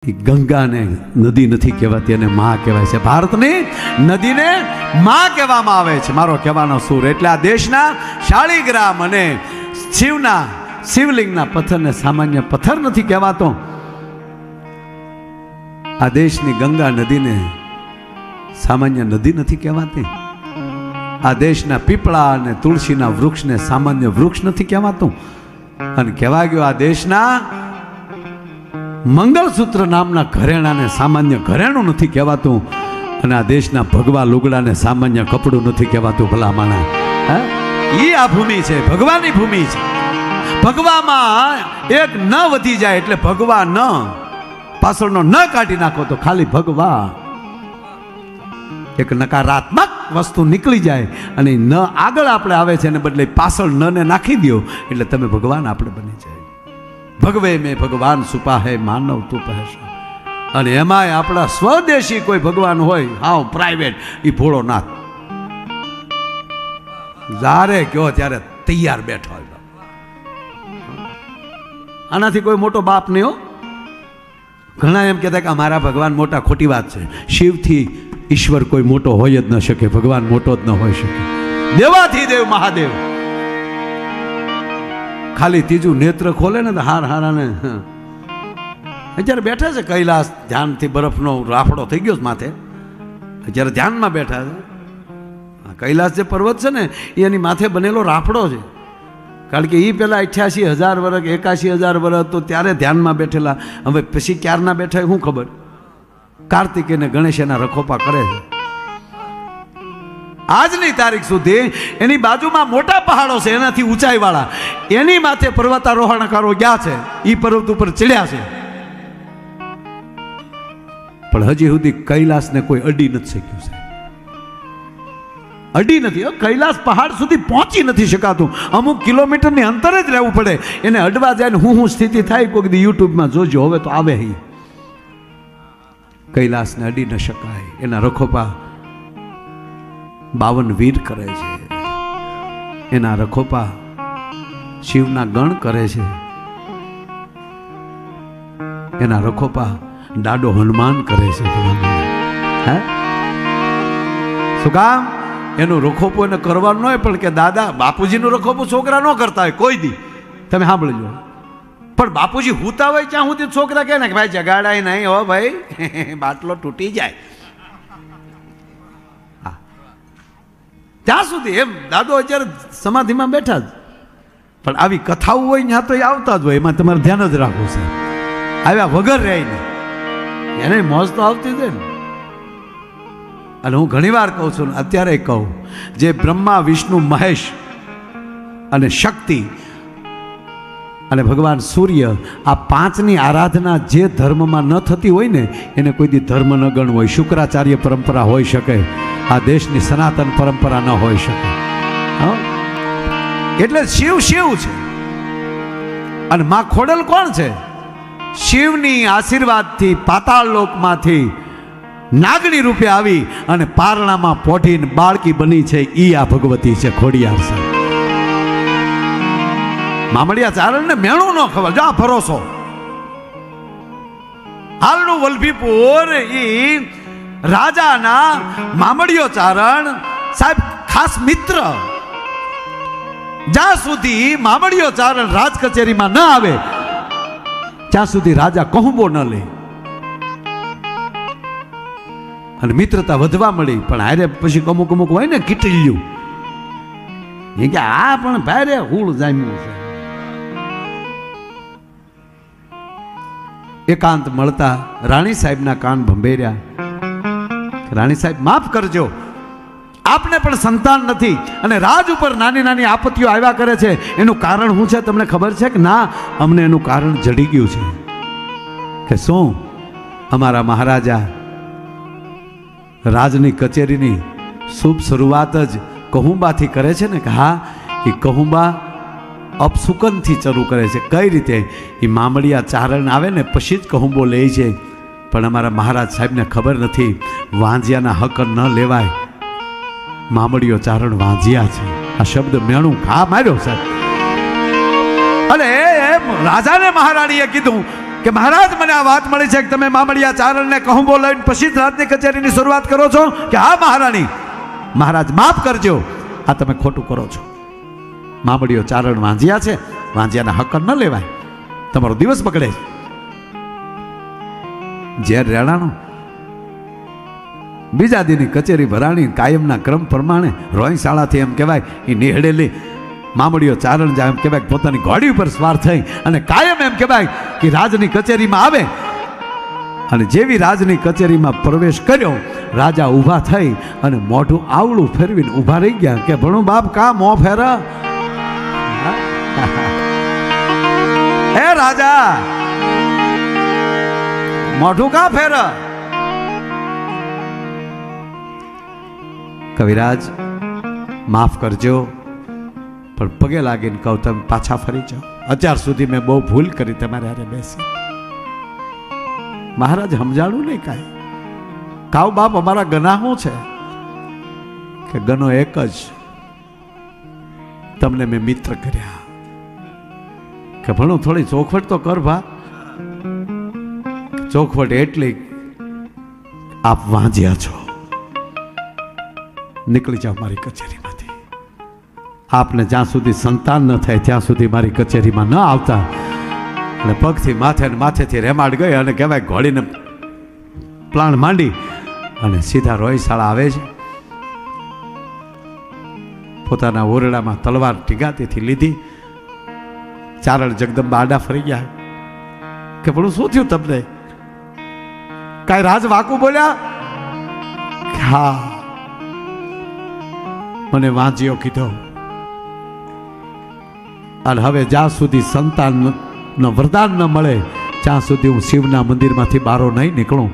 ગંગાને નદી નથી કહેવાતી અને માં કહેવાય છે. ભારતની નદીને માં કહેવામાં આવે છે. મારો કહેવાનો સૂર એટલે આ દેશના શાળીગ્રામ અને શિવલિંગના પથ્થરને સામાન્ય પથ્થર નથી કહેવાતો. આ દેશની ગંગા નદીને સામાન્ય નદી નથી કહેવાતી. આ દેશના પીપળા અને તુલસીના વૃક્ષને સામાન્ય વૃક્ષ નથી કહેવાતું. અને કહેવા ગયો આ દેશના મંગળસૂત્ર નામના ઘરેણાને સામાન્ય ઘરેણું નથી કહેવાતું. અને આ દેશના ભગવા લુગડાને સામાન્ય કપડું નથી કહેવાતું. ભલામણા આ ભૂમિ છે, ભગવાનની ભૂમિ છે. ભગવામાં એક ન વધી જાય એટલે ભગવા ન પાછળનો ન કાઢી નાખો તો ખાલી ભગવા એક નકારાત્મક વસ્તુ નીકળી જાય અને ન આગળ આપણે આવે છે એને બદલે પાછળ ન ને નાખી દો એટલે તમે ભગવાન આપણે બની જાય. ભગવે મેં ભગવાન સુપા હે માનવ તું પહેશા. અને એમાંય આપણા સ્વદેશી કોઈ ભગવાન હોય હાવ પ્રાઇવેટ એ ભોળો નાથ જ્યારે કયો ત્યારે તૈયાર બેઠો હોય. આનાથી કોઈ મોટો બાપ નહીં હો. ઘણા એમ કહેતા કે અમારા ભગવાન મોટા, ખોટી વાત છે. શિવથી ઈશ્વર કોઈ મોટો હોય જ ન શકે, ભગવાન મોટો જ ન હોઈ શકે. દેવાથી દેવ મહાદેવ ખાલી ત્રીજું નેત્ર ખોલે ને તો હારાને અત્યારે બેઠા છે કૈલાસ, ધ્યાનથી બરફનો રાફડો થઈ ગયો માથે, અત્યારે ધ્યાનમાં બેઠા છે. કૈલાસ જે પર્વત છે ને એની માથે બનેલો રાફડો છે. કારણ કે એ પહેલાં 88,000 વર્ષ 81,000 વર્ષ તો ત્યારે ધ્યાનમાં બેઠેલા. હવે પછી ક્યારના બેઠા શું ખબર. કાર્તિક અને ગણેશ એના રખોપા કરે છે. આજની તારીખ સુધી એની બાજુમાં મોટા પહાડો છે એનાથી ઊંચાઈવાળા, એની માથે પર્વતારોહણકારો ગયા છે, એ પર્વત ઉપર ચડ્યા છે. પણ હજી સુધી કૈલાસને કોઈ અડી નથી શક્યું છે. અડી નથી. કૈલાસ પહાડ સુધી પહોંચી નથી શકાતું. અમુક કિલોમીટરની અંતરે જ રહેવું પડે. એને અડવા જાય ને હું સ્થિતિ થાય કોઈક દી યુટ્યુબમાં જોજો. હવે તો આવે. કૈલાસને અડી ન શકાય. એના રખોપા 52 વીર કરે છે. એના રખોપા શિવના ગણ કરે છે. એના રખોપા દાડો હનુમાન કરે છે. હે શું કામ? એનું રખોપો એને કરવાનું ન હોય, પણ કે દાદા બાપુજીનું રખોપો છોકરા ન કરતા હોય કોઈ દી. તમે સાંભળજો. પણ બાપુજી હુતા હોય ત્યાં સુધી છોકરા કહે ને કે ભાઈ જગાડાય નહીં હો ભાઈ, બાટલો તૂટી જાય. ત્યાં સુધી એમ દાદો અત્યારે સમાધિમાં બેઠા જ. પણ આવી કથાઓ હોય ત્યાં તો એ આવતા જ હોય. એમાં તમારે ધ્યાન જ રાખવું છે. આવ્યા વગર રહે ને એને મોજ તો આવતી જ ને. અને હું ઘણી વાર કહું છું, અત્યારે કહું, જે બ્રહ્મા વિષ્ણુ મહેશ અને શક્તિ અને ભગવાન સૂર્ય આ 5ની આરાધના જે ધર્મમાં ન થતી હોય ને એને કોઈ દી ધર્મ ન ગણવું હોય. શુક્રાચાર્ય પરંપરા હોઈ શકે, આ દેશની સનાતન પરંપરા ન હોઈ શકે. એટલે શિવ શિવ છે. અને માં ખોડલ કોણ છે? શિવની આશીર્વાદથી પાતાળ લોકમાંથી નાગણી રૂપે આવી અને પારણામાં પોઢીને બાળકી બની છે. ઈ આ ભગવતી છે ખોડિયાર છે. મામડિયા ચારણને મેણું ન ખબર. જો આ ભરોસો હાલનું વલભીપુર ઈ રાજાના મામડિયો ચારણ સાહેબ ખાસ મિત્ર. જ્યાં સુધી મામડિયો ચારણ રાજ કચેરીમાં ન આવે ત્યાં સુધી રાજા કહુંબો ન લે. અને મિત્રતા વધવા મળી. પણ હારે પછી અમુક હોય ને કીટલ્યું એ કે આ પણ ભારે હુળ જામ્યું છે. એકાંત મળતા રાણી સાહેબના કાન ભંભેર્યા. રાણી સાહેબ માફ કરજો, આપને પણ સંતાન નથી અને રાજ ઉપર નાની નાની આપત્તિઓ આવ્યા કરે છે. એનું કારણ શું છે તમને ખબર છે કે ના? અમને એનું કારણ જડી ગયું છે. કે શું? અમારા મહારાજા રાજની કચેરીની શુભ શરૂઆત જ કહુંબાથી કરે છે ને. કે હા, એ કહુંબા અપસુકનથી શરૂ કરે છે. કઈ રીતે? એ મામડિયા ચારણ આવે ને પછી જ કહુંબો લે છે. પણ અમારા મહારાજ સાહેબને ખબર નથી વાંજિયાના હક ન લેવાય. મામડિયો ચારણ વાંજિયા છે. આ શબ્દ મેણું ઘા માર્યો સાહેબ. અને રાજાને મહારાણીએ કીધું કે મહારાજ મને આ વાત મળી છે કે તમે મામડિયા ચારણને કહું બોલાવીને પછી જ રાજની કચેરીની શરૂઆત કરો છો કે હા મહારાણી. મહારાજ માફ કરજો, આ તમે ખોટું કરો છો. મામડિયો ચારણ વાંજિયા છે, વાંજિયાના હક ન લેવાય, તમારો દિવસ બગડે. ઝેર રેડાણો બીજા દિનની કચેરી ભરાણી કાયમના ક્રમ પ્રમાણે રોયશાળાથી એમ કહેવાય એ નિહળેલી મામડિયો ચારણ જા એમ કહેવાય પોતાની ઘોડી ઉપર સવાર થઈ અને કાયમ એમ કહેવાય કે રાજની કચેરીમાં આવે. અને જેવી રાજની કચેરીમાં પ્રવેશ કર્યો, રાજા ઊભા થઈ અને મોઢું આવડું ફેરવીને ઊભા રહી ગયા કે ભણું બાપ કા મોં ફેરા. હે રાજા, મોઢું કા ફેરા? કવિરાજ માફ કરજો, પણ પગે લાગીને કહું તમે પાછા ફરી જાઓ. અત્યાર સુધી મેં બહુ ભૂલ કરી તમારે હારે બેસી. મહારાજ સમજાણું નહીં કાંઈ. કાવ બાપ અમારા ગના શું છે કે ગનો એક જ, તમને મેં મિત્ર કર્યા કે ભણું થોડી ચોખવટ તો કર ભા. ચોખવટ એટલી આપ વાંજ્યા છો, નીકળી જાઓ મારી કચેરીમાંથી. આપને જ્યાં સુધી સંતાન ન થાય ત્યાં સુધી મારી કચેરીમાં ન આવતા. અને પગથી માથે ને માથેથી રેમાડ ગઈ અને કહેવાય ઘોડીને પ્લાન માંડી અને સીધા રોયશાળા આવે છે. પોતાના ઓરડામાં તલવાર ટીગાતીથી લીધી. ચારણ જગદંબા આડા ફરી ગયા કે પણ શું થયું તમને? કાંઈ રાજ વાકું બોલ્યા? હા, મને વાંજ્યો કીધો અને હવે જ્યાં સુધી સંતાન વરદાન ન મળે ત્યાં સુધી હું શિવના મંદિરમાંથી બારો નહીં નીકળું.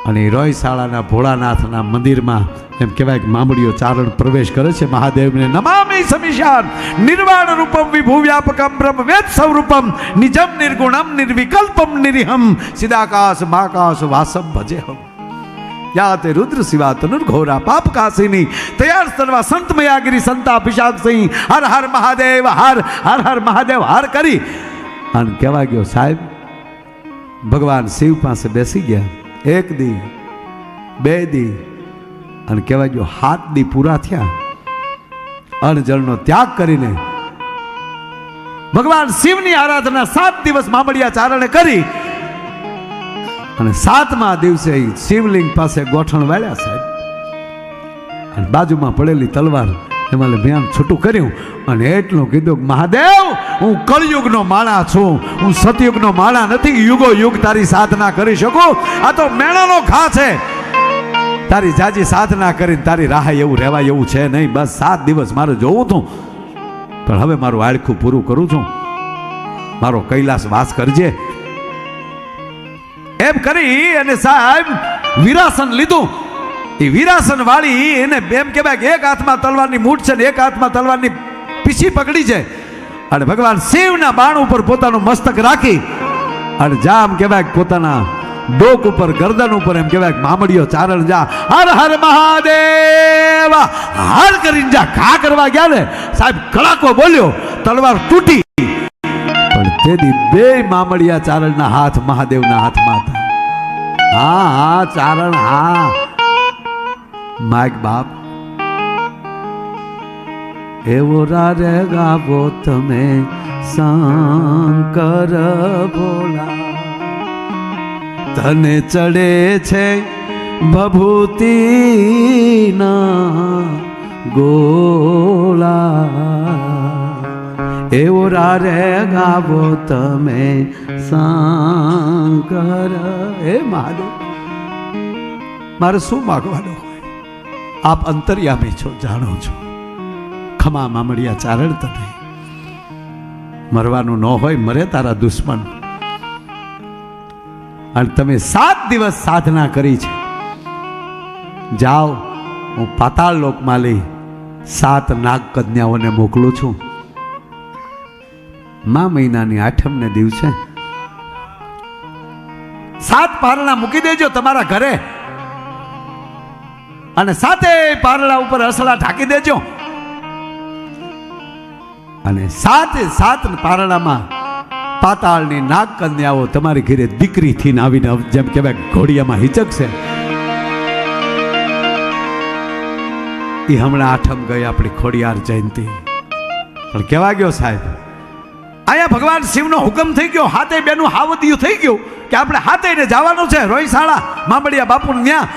અને રોયશાળાના ભોળાનાથના મંદિરમાં એમ કહેવાય કે મામડિયો ચારણ પ્રવેશ કરે છે. મહાદેવને નમામિ સમીશાન નિર્વાણ રૂપમ વિભુ વ્યાપકમ બ્રહ્મ વેદ સ્વરૂપમ નિજમ નિર્ગુણમ નિર્વિકલ્પમ નિરિહમ સિદાકાશ માકાશ વાસમ ભજેહમ યાતે રુદ્ર શિવા તનુર્ઘોરા પાપ કાશિની તૈયાર સર્વા સંત મયાગીરી સંતા અભિષાક સિંહ હર હર મહાદેવ હર હર હર મહાદેવ હર કરી અને કહેવા ગયો સાહેબ ભગવાન શિવ પાસે બેસી ગયા. 1 દી 2 દી અને કહેવાય ગયો 7 દી પૂરા થયા. અણજળનો ત્યાગ કરીને ભગવાન શિવની આરાધના 7 દિવસ મામડિયા ચારણે કરી અને 7મા દિવસે શિવલિંગ પાસે ગોઠણ વાળ્યા સાહેબ. અને બાજુમાં પડેલી તલવાર એમાં ભયાન છૂટું કર્યું અને એટલું કીધું મહાદેવ હું કળયુગનો માણા છું, હું સતયુગનો માણા નથી. યુગો યુગ તારી સાધના કરી શકું. આ તો મેણાનો ઘા છે. તારી જાજી સાધના કરીને તારી રાહ એવું રહેવાય એવું છે નહીં. બસ 7 દિવસ મારે જોવું હતું, પણ હવે મારું આળખું પૂરું કરું છું. મારો કૈલાસ વાસ કરજે એમ કરી અને સાહેબ વિરાસન લીધું. એ વિરાસન વાળી એને એમ કહેવાય કે એક હાથમાં તલવારની મૂઠ છે ને એક હાથમાં તલવારની પીછી પકડી છે. અને ભગવાન શિવના બાણ ઉપર પોતાનું મસ્તક રાખી અને જા એમ કહેવાય પોતાના ડોક ઉપર ગરદન ઉપર એમ કહેવાય મામડિયો ચારણ જા હર હર મહાદેવ હર કરીને જા ઘા કરવા ગયા ને સાહેબ કડાકો બોલ્યો, તલવાર તૂટી. પણ તેથી 2 મામડિયા ચારણના હાથ મહાદેવના હાથમાં હતા. હા હા ચારણ હા માગ બાપ એવો રારે ગાવો તમે શંકર ભોળા. તને ચડે છે ભભૂતિના ગોળા. એવો રારે ગાવો તમે શંકર. હે મહાદેવ મારે શું માગવાનું હોય? આપ અંતર્યામી છો, જાણો છો. ખમા મામડિયા ચારણ તને મરવાનું ન હોય મરે તારા દુશ્મન. અને તમે 7 દિવસ સાધના કરી છે. જાઓ હું પાતાળ લોકમાં લઈ 7 નાગ કન્યાઓને મોકલું છું. મા મહિનાની 8મને દિવસે 7 પારણા મૂકી દેજો તમારા ઘરે અને 7 પારણા ઉપર અસલા ઢાંકી દેજો. અને 7 પારણામાં પાતાળની નાગ કન્યાઓ તમારી ઘરે દીકરી થઈને આવીને જેમ કહેવાય ઘોડિયામાં હિચકશે. એ હમણાં આઠમ ગઈ આપણી ખોડિયાર જયંતિ. પણ કેવા ગયો સાહેબ, અહીંયા ભગવાન શિવનો હુકમ થઈ ગયો, હાથે બેનું હાવદિયું થઈ ગયું કે આપણે હાથે જવાનું છે રોયશાળા મામડિયા બાપુ ત્યાં.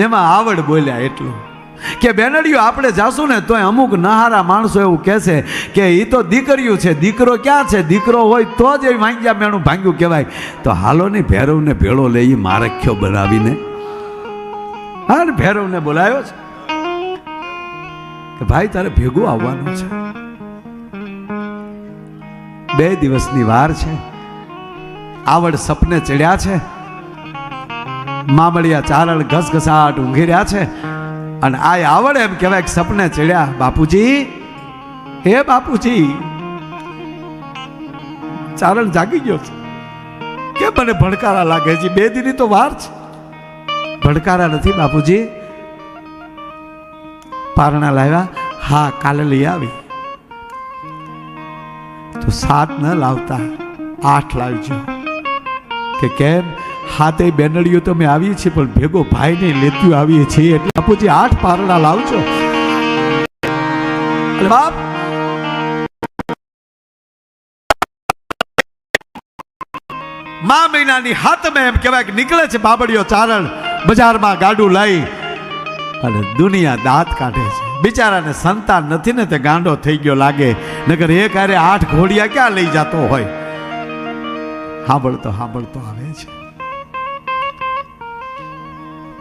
એમાં આવડ બોલ્યા એટલું કે બેનડીઓ આપણે જાશું ને તોય અમુક નહારા માણસો એવું કહેશે કે એ તો દીકરીયું છે, દીકરો ક્યાં છે, દીકરો હોય તો જ એ વાંગ્યા મેણું ભાંગ્યું કહેવાય. તો હાલો ને ભૈરવને ભેળો લઈ મારખ્યો બનાવીને. હા ને ભૈરવને બોલાયો છે કે ભાઈ તારે ભેગું આવવાનું છે, 2 દિવસની વાર છે. આવડ સપને ચડ્યા છે, મામડિયા ચારણ ઘસઘસાટ ઊંઘી રહ્યા છે. અને આ આવડ એમ કહેવાય કે સપને ચડ્યા, બાપુજી હે બાપુજી. ચારણ જાગી ગયો છે કે મને ભડકારા લાગે છે, 2 દીની તો વાર છે. ભડકારા નથી બાપુજી. પારણા લાવ્યા? હા કાલે લઈ આવી. તો 7 ન લાવતા 8 લાવજો. કે કેમ? હાથે બેનડીઓ તો મેં આવીએ છીએ પણ ભેગો ભાઈને લેતી આવીએ છીએ એટલે બાપુજી 8 પારણા લાવજો. બાપ મા મહિનાની હાથમાં એમ કહેવાય કે નીકળે છે બાબડીઓ ચારણ બજારમાં ગાડું લઈ અને દુનિયા દાંત કાઢે છે. બિચારાને સંતાન નથી ને તે ગાંડો થઈ ગયો લાગે, નગર એક હારે 8 ઘોડિયા ક્યાં લઈ જતો હોય. સાંભળતો આવે છે.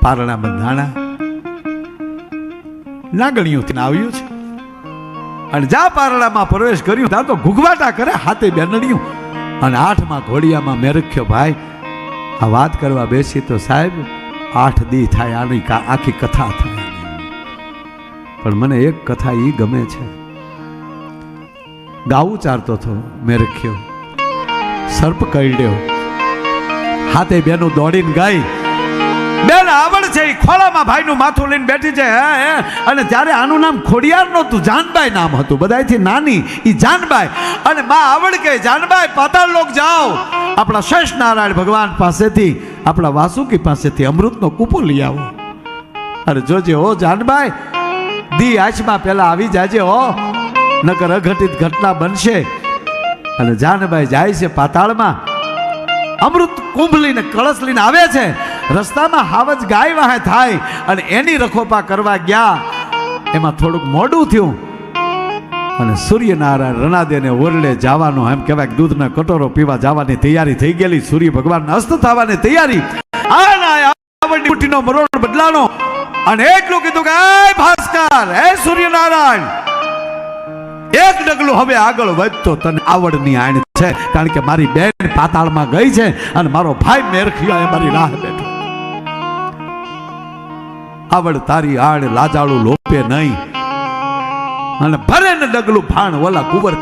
પારણા બંધાણા નાગણીઓથી આવ્યું છે અને જા પારણામાં પ્રવેશ કર્યો ત્યાં તો ઘૂઘવાટા કરે હાથે બેનડીયું. અને 8માં ઘોડિયામાં મેરખ્યો ભાઈ. આ વાત કરવા બેસી તો સાહેબ 8 દી થાય આની આખી કથા થાય. પણ મને એક કથા એ ગમે છે. ગાવું ચારતો હતો મેરખ્યો, સર્પ કરડ્યો, હાથે બેનું દોડીને ગઈ. બેન આવડ છે, ખોળામાં ભાઈનું માથું લઈને બેઠી છે. અને ત્યારે આનું નામ ખોડિયાર નહોતું, જાનબાઈ નામ હતું, બધાથી નાની એ જાનબાઈ. અને માં આવડ કે જાનબાઈ પાતાળ લોક જાઓ, આપણા શેષ નારાયણ ભગવાન પાસેથી, આપણા વાસુકી પાસેથી અમૃતનો કૂપો લઈ આવો. અરે જોજે હો જાનબાઈ, દી આંચમાં પેલા આવી જાજે હો, નકર અઘટિત ઘટના બનશે. અને જાનબાઈ જાય છે પાતાળમાં, અમૃત કુંભ લઈને કળશ લઈને આવે છે. રસ્તામાં હાવજ ગાય વાહે થાય અને એની રખોપા કરવા ગયા. એમાં થોડુંક મોડું થયું અને સૂર્યનારાયણ રણાદેને ઓરડે જવાનો એમ કહેવાય કે દૂધના કટોરો પીવા જવાની તૈયારી થઈ ગયેલી. સૂર્ય ભગવાન અસ્ત થવાની તૈયારી. આવડની મરોડ બદલાનો અને એટલું કીધું કે એ ભાસ્કર, હે સૂર્યનારાયણ, એક ડગલું હવે આગળ વધતો તને આવડની આણ છે, કારણ કે મારી બેન પાતાળમાં ગઈ છે અને મારો ભાઈ મેરખિયા એ મારી રાહ બેઠો. આવડ તારી આડ લાજાળું લોપે નહીં. અને ભરે ને ડગલું ભાણ ઓલા કુંવર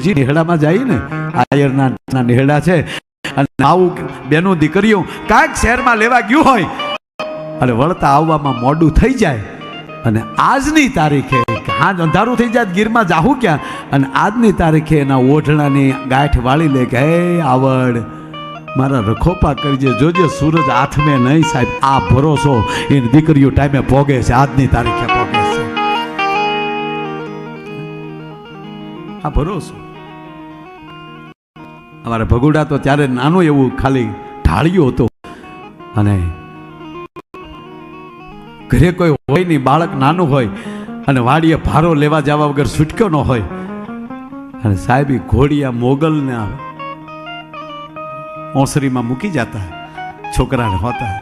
હજી નિહડામાં જાય ને, આયરના નિહડા છે. અને આવું બેનું દીકરીઓ કાંઈક શહેરમાં લેવા ગયું હોય અને વળતા આવવામાં મોડું થઈ જાય. અને આજની તારીખે હાજ અંધારું થઈ જાય ગીરમાં જાહું ક્યાં, અને આજની તારીખે એના ઓઢણાની ગાંઠ વાળી લે કે હે આવડ મારા રખોપા કરજે, જોજે સૂરજ હાથમે નહીં સાહેબ. આ ભરોસો એની દીકરીઓ ટાઈમે પોગે છે, આજની તારીખે પોગે છે આ ભરોસો. અમારે ભગુડા તો ત્યારે નાનું એવું ખાલી ઢાળિયું હતું અને ઘરે કોઈ હોય નહીં, બાળક નાનું હોય અને વાડીએ ભારો લેવા જવા વગર છૂટક્યો ન હોય. અને સાહેબ ઘોડિયા મોગલને ઓસરીમાં મૂકી જતા છોકરાને હોતા.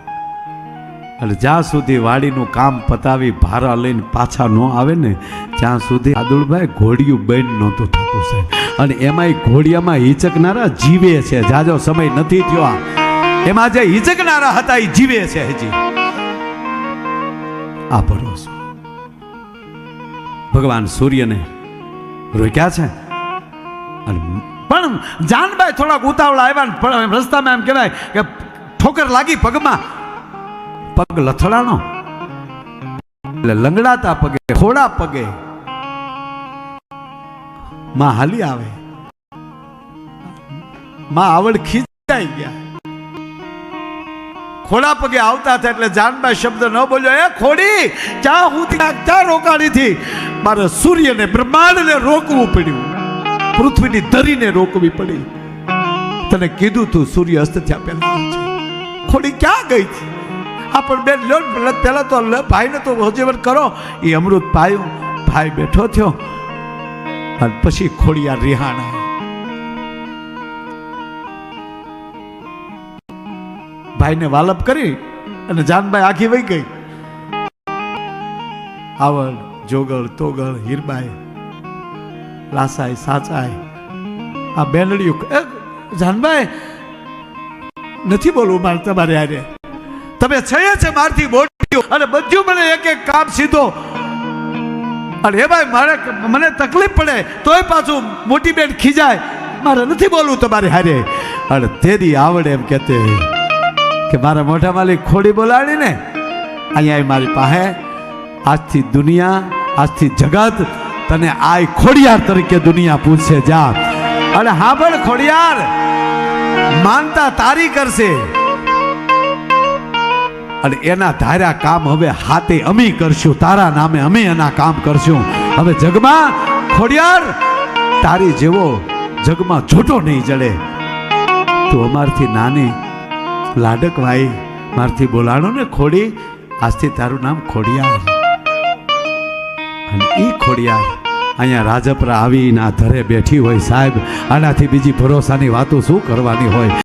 અને જ્યાં સુધી વાડીનું કામ પતાવી ભારા લઈને પાછા ન આવે ને ત્યાં સુધી આદુળભાઈ ઘોડિયું બેન નહોતું થતું છે. અને એમાંય ઘોડિયામાં હિચકનારા જીવે છે, જાજો સમય નથી થયો. એમાં જે હિચકનારા હતા એ જીવે છે હજી. આ ભરોસો ભગવાન સૂર્યને રોક્યા છે. પણ જાનબાઈ થોડાક ઉતાવળા આવ્યા, રસ્તામાં એમ કહેવાય કે ઠોકર લાગી પગમાં, પગ લથડાનો એટલે લંગડાતા પગે, થોડા પગે માં હાલી આવે, માં આવડ ખીચાઈ ગયા. ખોડા પગે આવતા હતા એટલે જાનબાઈ શબ્દ ન બોલ્યો, એ ખોડી ક્યાં હું ક્યાં રોકાણી થી? મારે સૂર્યને બ્રહ્માંડને રોકવું પડ્યું, પૃથ્વીની ધરીને રોકવી પડી. તને કીધું તું સૂર્ય અસ્ત થયા પહેલા છે. ખોડી ક્યાં ગઈ હતી? આ પણ બેન લો પેલા તો ભાઈને તો હજીવન કરો. એ અમૃત પાયું, ભાઈ બેઠો થયો અને પછી ખોડિયા રિહાણા. ભાઈને વાલપ કરી અને જાનબાઈ આખી વહી ગઈ. આવડ, જોગળ, તોગળ, હીરબાઈ, લાસાઈ, સાચાઈ, આ બેનડીયું. જાનબાઈ નથી બોલવું મારે તમારે આરે, તમે છે મારથી મોટી અને બધું મને એક એક કામ સીધો. અને એ ભાઈ મારે મને તકલીફ પડે તોય પાછું મોટી બેન ખીજાય, મારે નથી બોલવું તમારી હારે. અને તેરી આવડે એમ કહેતે કે મારા મોટા માલિક ખોડી બોલાડી ને અહીંયા મારી પાસે. આજથી દુનિયા, આજથી જગત તને આ ખોડિયાર તરીકે દુનિયા પૂછશે. જા અને હા પણ ખોડિયાર માનતા તારી કરશે અને એના ધાર્યા કામ હવે હાથે અમે કરશું, તારા નામે અમે એના કામ કરશું. હવે જગમાં ખોડિયાર તારી જેવો જગમાં જોટો નહીં જડે. તું અમારથી નાની લાડક ભાઈ મારથી બોલાણો ને ખોડી, આજથી તારું નામ ખોડિયાર. અને એ ખોડિયાર અહીંયા રાજપરા આવીને આ ધરે બેઠી હોય. સાહેબ આનાથી બીજી ભરોસાની વાતો શું કરવાની હોય?